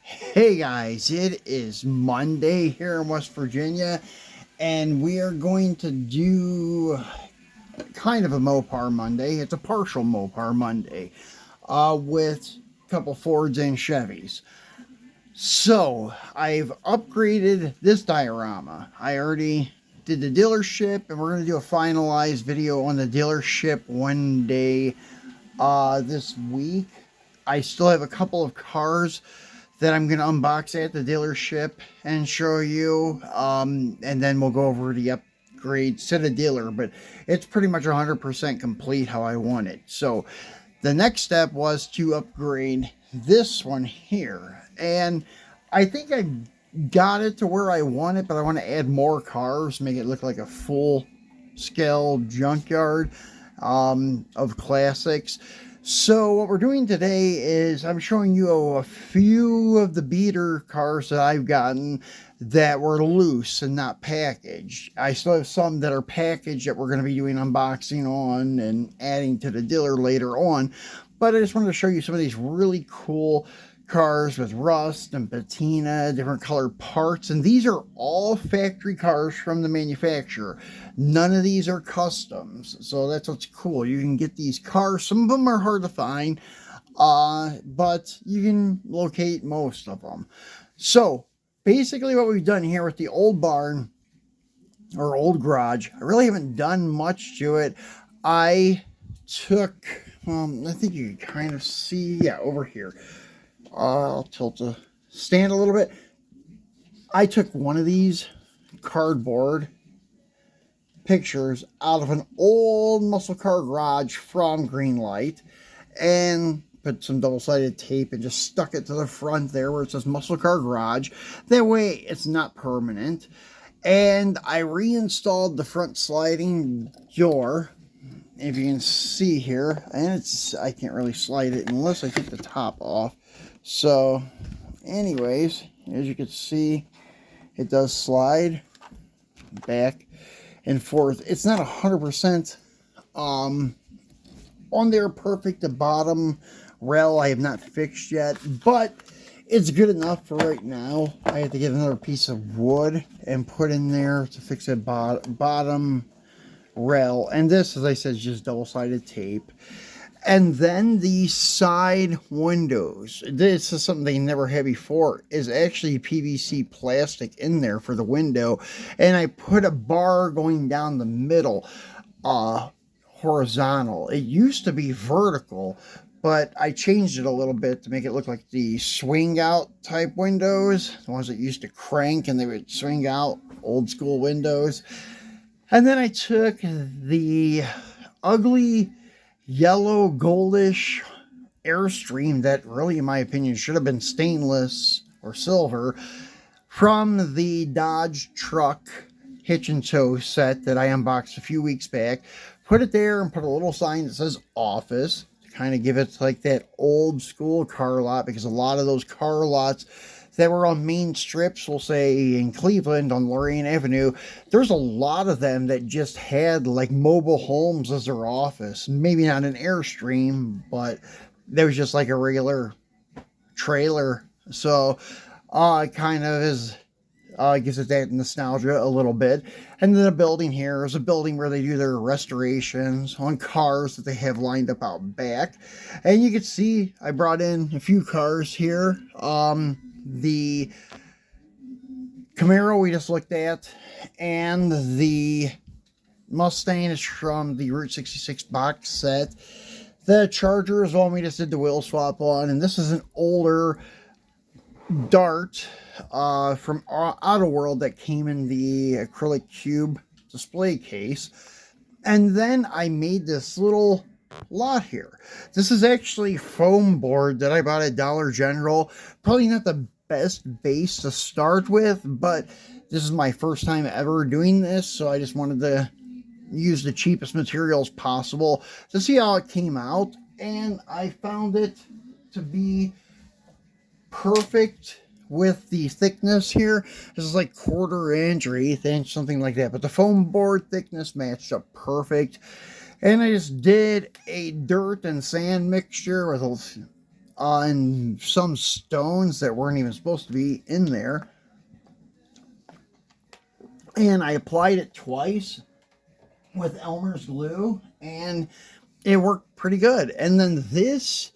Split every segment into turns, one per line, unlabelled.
Hey guys, it is Monday here in West Virginia, and we are going to do kind of a Mopar Monday. It's a partial Mopar Monday with a couple Fords and Chevys. So I've upgraded this diorama. I already did the dealership, and we're going to do a finalized video on the dealership one day this week. I still have a couple of cars that I'm going to unbox at the dealership and show you. And then we'll go over the upgrades to the dealer. But it's pretty much 100% complete how I want it. So the next step was to upgrade this one here. And I think I got it to where I want it, but I want to add more cars, make it look like a full-scale junkyard of classics. So what we're doing today is I'm showing you a few of the beater cars that I've gotten that were loose and not packaged. I still have some that are packaged that we're going to be doing unboxing on and adding to the dealer later on. But I just wanted to show you some of these really cool cars with rust and patina, different colored parts, and these are all factory cars from the manufacturer. None of these are customs, so that's what's cool. You can get these cars. Some of them are hard to find, but you can locate most of them. So basically what we've done here with the old barn or old garage, I really haven't done much to it. I took I think you can kind of see, yeah, over here. I'll tilt the stand a little bit. I took one of these cardboard pictures out of an old muscle car garage from Greenlight and put some double-sided tape and just stuck it to the front there where it says muscle car garage. That way it's not permanent. And I reinstalled the front sliding door. If you can see here, and I can't really slide it unless I take the top off. So anyways, as you can see, it does slide back and forth. It's not 100% on there perfect. The bottom rail I have not fixed yet, but it's good enough for right now. I have to get another piece of wood and put in there to fix that bottom rail. And this, as I said, is just double-sided tape. And then the side windows, this is something they never had before, is actually PVC plastic in there for the window. And I put a bar going down the middle, horizontal. It used to be vertical, but I changed it a little bit to make it look like the swing out type windows, the ones that used to crank and they would swing out, old school windows. And then I took the ugly yellow goldish Airstream that really, in my opinion, should have been stainless or silver from the Dodge truck hitch and tow set that I unboxed a few weeks back. Put it there and put a little sign that says office to kind of give it like that old school car lot, because a lot of those car lots that were on main strips, we'll say in Cleveland on Lorraine Avenue, there's a lot of them that just had like mobile homes as their office. Maybe not an Airstream, but there was just like a regular trailer. So it kind of is, gives it that nostalgia a little bit. And then the building here is a building where they do their restorations on cars that they have lined up out back. And you can see I brought in a few cars here. The Camaro we just looked at, and the Mustang is from the Route 66 box set. The Charger is one we just did the wheel swap on, and this is an older Dart from Auto World that came in the acrylic cube display case. And then I made this little lot here. This is actually foam board that I bought at Dollar General. Probably not the best base to start with, but this is my first time ever doing this, so I just wanted to use the cheapest materials possible to see how it came out, and I found it to be perfect with the thickness here. This is like 1/4 inch or 1/8 inch, something like that, but the foam board thickness matched up perfect. And I just did a dirt and sand mixture with on some stones that weren't even supposed to be in there. And I applied it twice with Elmer's glue, and it worked pretty good. And then this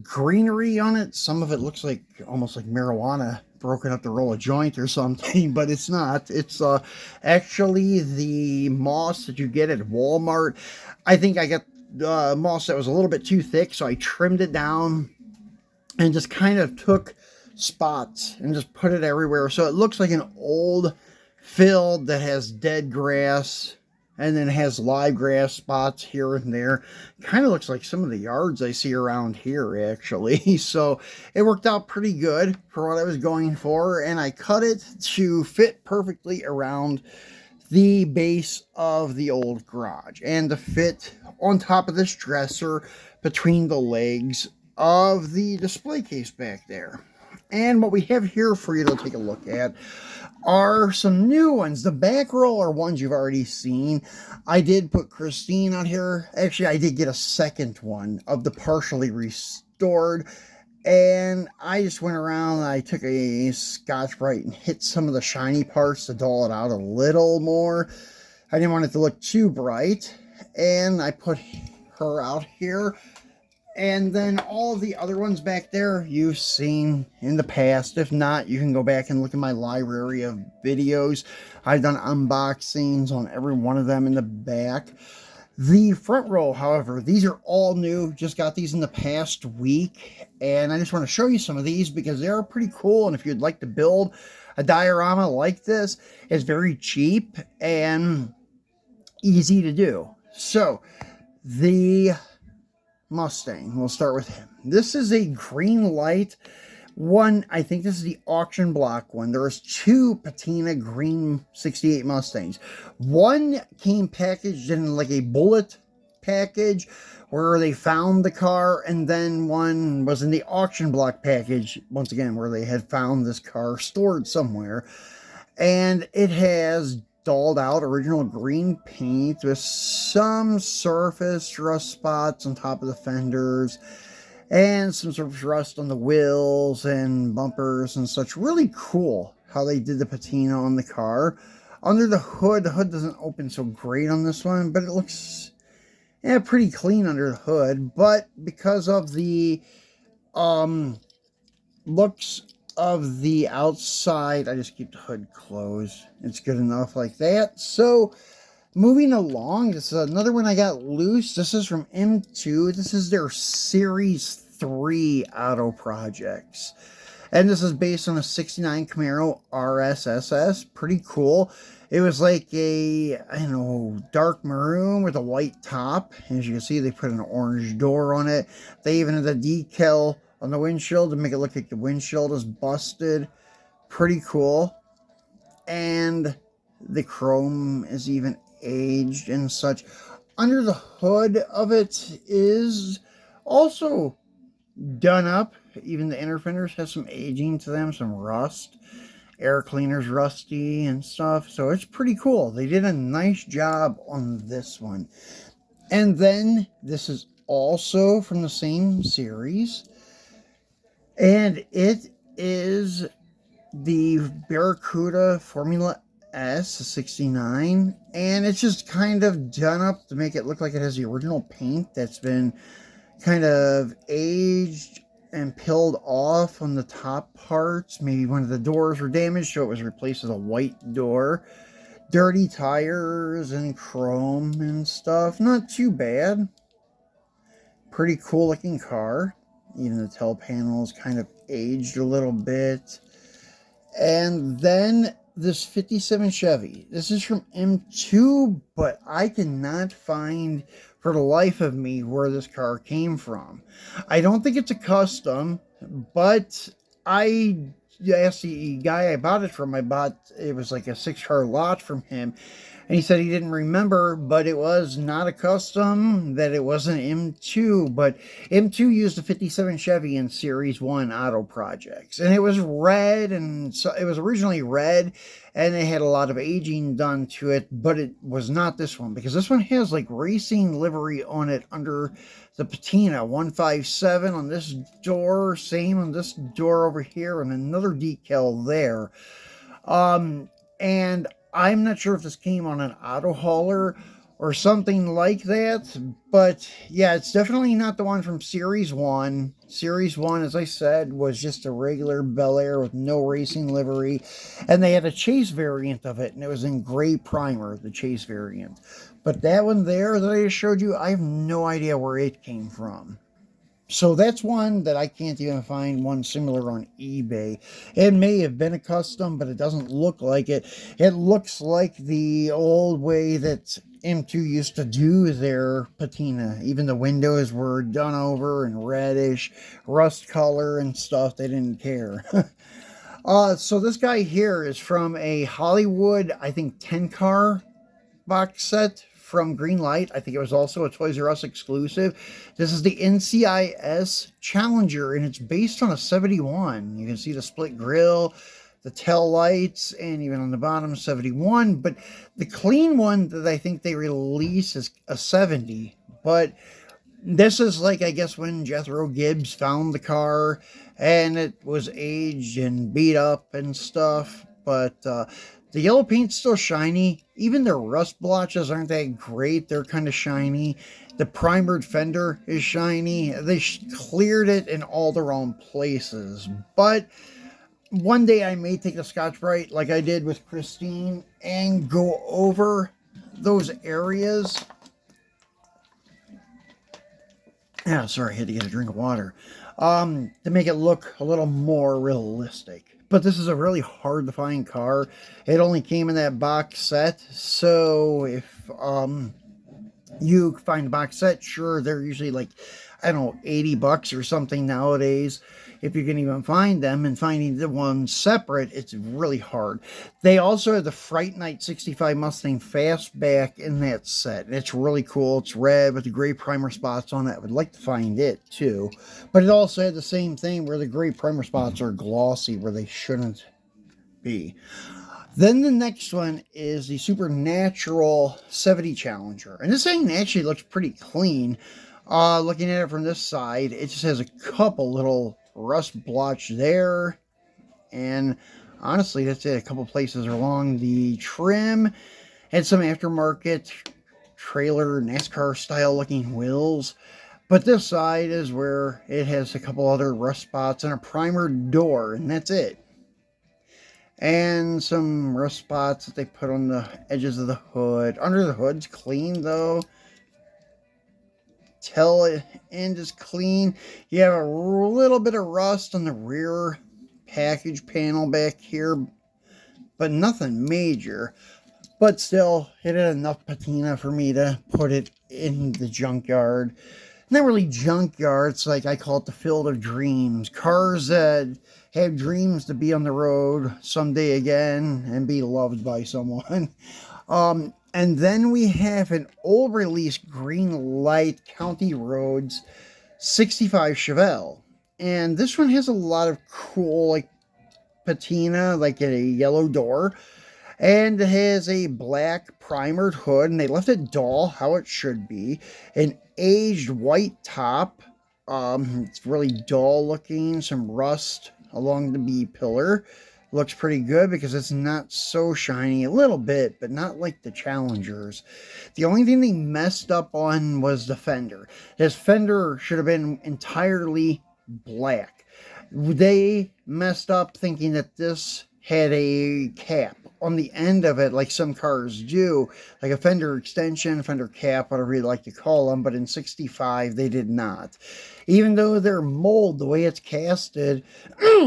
greenery on it, some of it looks like almost like marijuana broken up to roll a joint or something, but it's not. It's actually the moss that you get at Walmart. I think I got moss that was a little bit too thick, so I trimmed it down and just kind of took spots and just put it everywhere, so it looks like an old field that has dead grass and then has live grass spots here and there. Kind of looks like some of the yards I see around here, actually. So it worked out pretty good for what I was going for, and I cut it to fit perfectly around the base of the old garage and to fit on top of this dresser between the legs of the display case back there. And what we have here for you to take a look at are some new ones. The back row are ones you've already seen. I did put Christine on here. Actually, I did get a second one of the partially restored. And I just went around and I took a Scotch-Brite and hit some of the shiny parts to dull it out a little more. I didn't want it to look too bright. And I put her out here. And then all of the other ones back there you've seen in the past. If not, you can go back and look at my library of videos. I've done unboxings on every one of them in the back. The front row, however, these are all new. Just got these in the past week. And I just want to show you some of these because they're pretty cool. And if you'd like to build a diorama like this, it's very cheap and easy to do. So, the Mustang. We'll start with him. This is a Greenlight one. I think this is the auction block one. There's two Patina green 68 Mustangs. One came packaged in like a bullet package where they found the car, and then one was in the auction block package, once again, where they had found this car stored somewhere. And it has dulled out original green paint with some surface rust spots on top of the fenders and some surface rust on the wheels and bumpers and such. Really cool how they did the patina on the car. Under the hood doesn't open so great on this one, but it looks pretty clean under the hood. But because of the looks of the outside, I just keep the hood closed. It's good enough like that. So moving along, this is another one I got loose. This is from M2. This is their Series 3 auto projects, and this is based on a 69 Camaro RSSS. Pretty cool. It was like a, I don't know, dark maroon with a white top. As you can see, they put an orange door on it. They even had a decal on the windshield to make it look like the windshield is busted. Pretty cool. And the chrome is even aged and such. Under the hood of it is also done up. Even the inner fenders have some aging to them, some rust. Air cleaner's rusty and stuff. So it's pretty cool. They did a nice job on this one. And then this is also from the same series. And it is the Barracuda Formula S 69, and it's just kind of done up to make it look like it has the original paint that's been kind of aged and peeled off on the top parts. Maybe one of the doors were damaged, so it was replaced with a white door. Dirty tires and chrome and stuff. Not too bad. Pretty cool looking car. Even the tail panels kind of aged a little bit. And then this 57 Chevy. This is from M2, but I cannot find for the life of me where this car came from. I don't think it's a custom, but I asked the guy I bought it from. It was like a 6-car lot from him. And he said he didn't remember, but it was not a custom, that it wasn't M2. But M2 used a 57 Chevy in Series 1 auto projects. And it was red, and so it was originally red, and they had a lot of aging done to it, but it was not this one, because this one has like racing livery on it under the Patina 157 on this door, same on this door over here, and another decal there. And I'm not sure if this came on an auto hauler or something like that, but yeah, it's definitely not the one from Series 1. Series 1, as I said, was just a regular Bel Air with no racing livery, and they had a chase variant of it, and it was in gray primer, the chase variant. But that one there that I just showed you, I have no idea where it came from. So that's one that I can't even find one similar on eBay. It may have been a custom, but it doesn't look like it. It looks like the old way that M2 used to do their patina. Even the windows were done over in reddish, rust color and stuff. They didn't care. So this guy here is from a Hollywood, I think, 10-car box set from Greenlight. I think it was also a Toys R Us exclusive. This is the NCIS Challenger, and it's based on a 71. You can see the split grille, the tail lights, and even on the bottom, 71. But the clean one that I think they release is a 70. But this is like, I guess, when Jethro Gibbs found the car, and it was aged and beat up and stuff. But the yellow paint's still shiny. Even the rust blotches aren't that great. They're kind of shiny. The primered fender is shiny. They cleared it in all the wrong places. But one day I may take a Scotch-Brite like I did with Christine and go over those areas. Yeah, sorry, I had to get a drink of water. To make it look a little more realistic. But this is a really hard to find car. It only came in that box set. So if you find a box set, sure, they're usually like, I don't know, 80 bucks or something nowadays. If you can even find them, and finding the ones separate, it's really hard. They also have the Fright Night 65 Mustang Fastback in that set. It's really cool. It's red with the gray primer spots on it. I would like to find it too. But it also had the same thing where the gray primer spots are glossy where they shouldn't be. Then the next one is the Supernatural 70 Challenger. And this thing actually looks pretty clean. Looking at it from this side, it just has a couple little rust blotch there, and honestly that's it. A couple places along the trim, and some aftermarket trailer NASCAR style looking wheels. But this side is where it has a couple other rust spots and a primered door, and that's it. And some rust spots that they put on the edges of the hood. Under the hood's clean though. Tail end is clean. You have a little bit of rust on the rear package panel back here, but nothing major. But still, it had enough patina for me to put it in the junkyard. Not really junkyard, it's like I call it the field of dreams. Cars that have dreams to be on the road someday again and be loved by someone. And then we have an old release Greenlight County Roads 65 Chevelle. And this one has a lot of cool, like, patina, like a yellow door. And it has a black primered hood, and they left it dull, how it should be. An aged white top. It's really dull looking. Some rust along the B-pillar. Looks pretty good because it's not so shiny. A little bit, but not like the Challengers. The only thing they messed up on was the fender. This fender should have been entirely black. They messed up thinking that this had a cap on the end of it, like some cars do, like a fender extension, fender cap, whatever you like to call them, but in 65 they did not. Even though their mold, the way it's casted,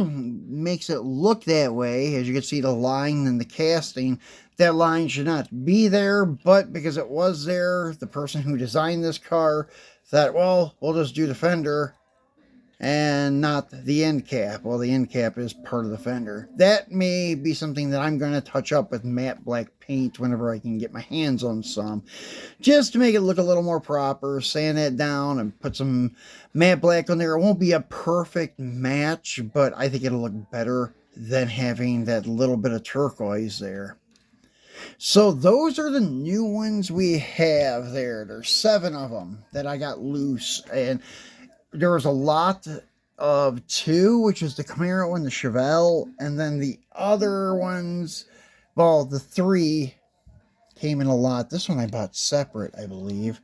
makes it look that way, as you can see the line and the casting, that line should not be there, but because it was there, the person who designed this car thought, well, we'll just do the fender and not the end cap. Well, the end cap is part of the fender. That may be something that I'm going to touch up with matte black paint whenever I can get my hands on some, just to make it look a little more proper. Sand it down and put some matte black on there. It won't be a perfect match, but I think it'll look better than having that little bit of turquoise there. So those are the new ones we have there. There's 7 of them that I got loose, and there was a lot of 2, which was the Camaro and the Chevelle, and then the other ones, well, the 3 came in a lot. This one I bought separate, I believe.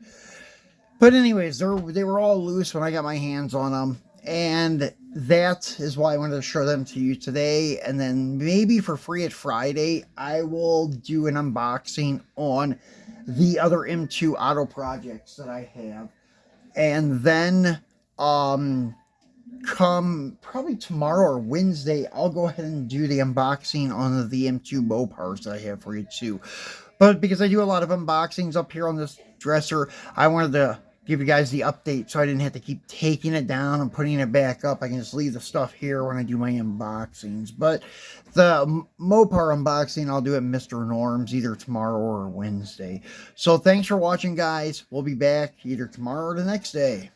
But anyways, they were all loose when I got my hands on them, and that is why I wanted to show them to you today. And then maybe for Free It Friday, I will do an unboxing on the other M2 auto projects that I have. And then come probably tomorrow or Wednesday, I'll go ahead and do the unboxing on the M2 Mopars that I have for you too. But because I do a lot of unboxings up here on this dresser, I wanted to give you guys the update so I didn't have to keep taking it down and putting it back up. I can just leave the stuff here when I do my unboxings. But the Mopar unboxing, I'll do at Mr. Norm's either tomorrow or Wednesday. So thanks for watching, guys. We'll be back either tomorrow or the next day.